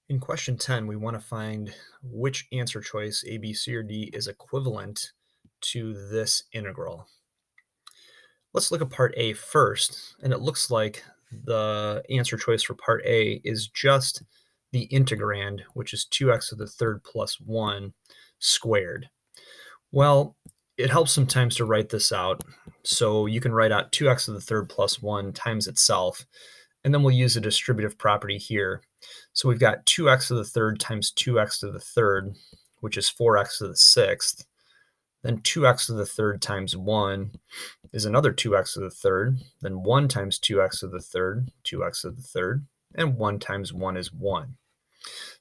In question 10, we want to find which answer choice, A, B, C, or D, is equivalent to this integral. Let's look at part A first, and it looks like the answer choice for part A is just the integrand, which is 2x to the third plus 1 squared. Well, it helps sometimes to write this out. So you can write out 2x to the third plus 1 times itself, and then we'll use a distributive property here. So we've got 2x to the third times 2x to the third, which is 4x to the sixth. Then 2x to the third times 1 is another 2x to the third. Then 1 times 2x to the third, 2x to the third. And 1 times 1 is 1.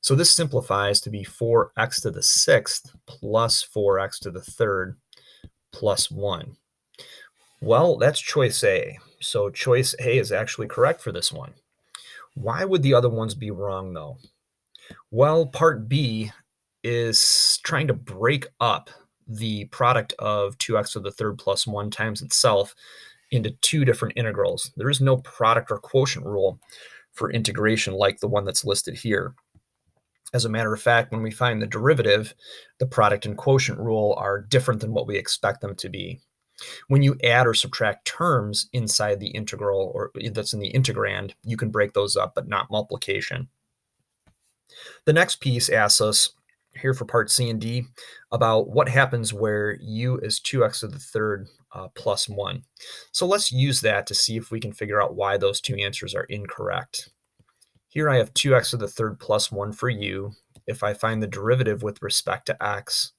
So this simplifies to be 4x to the sixth plus 4x to the third plus 1. Well, that's choice A. So choice A is actually correct for this one. Why would the other ones be wrong, though? Well, part B is trying to break up the product of 2x to the third plus 1 times itself into two different integrals. There is no product or quotient rule for integration like the one that's listed here. As a matter of fact, when we find the derivative, the product and quotient rule are different than what we expect them to be. When you add or subtract terms inside the integral or that's in the integrand, you can break those up, but not multiplication. The next piece asks us here for part C and D about what happens where u is 2x to the third plus 1. So let's use that to see if we can figure out why those two answers are incorrect. Here I have 2x to the third plus 1 for u. If I find the derivative with respect to x,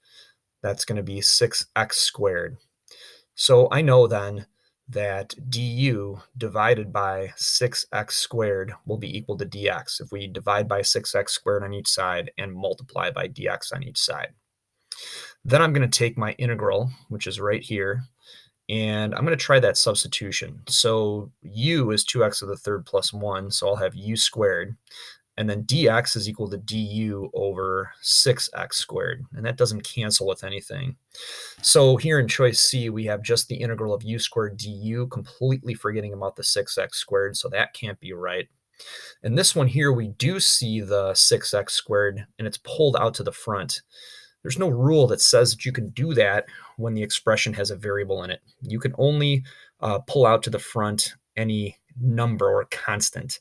that's going to be 6x squared. So I know then that du divided by 6x squared will be equal to dx if we divide by 6x squared on each side and multiply by dx on each side. Then I'm going to take my integral, which is right here, and I'm going to try that substitution. So u is 2x to the third plus 1, so I'll have u squared. And then dx is equal to du over 6x squared, and that doesn't cancel with anything. So here in choice C, we have just the integral of u squared du, completely forgetting about the 6x squared, so that can't be right. And this one here, we do see the 6x squared, and it's pulled out to the front. There's no rule that says that you can do that when the expression has a variable in it. You can only pull out to the front any number or constant.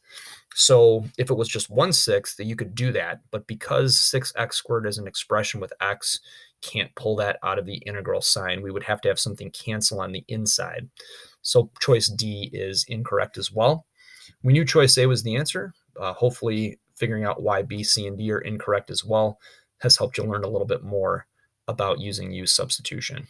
So if it was just 1/6, that you could do that, but because 6x squared is an expression with x, can't pull that out of the integral sign. We would have to have something cancel on the inside. So choice D is incorrect as well. We knew choice A was the answer. Hopefully figuring out why B, C, and D are incorrect as well has helped you learn a little bit more about using use substitution.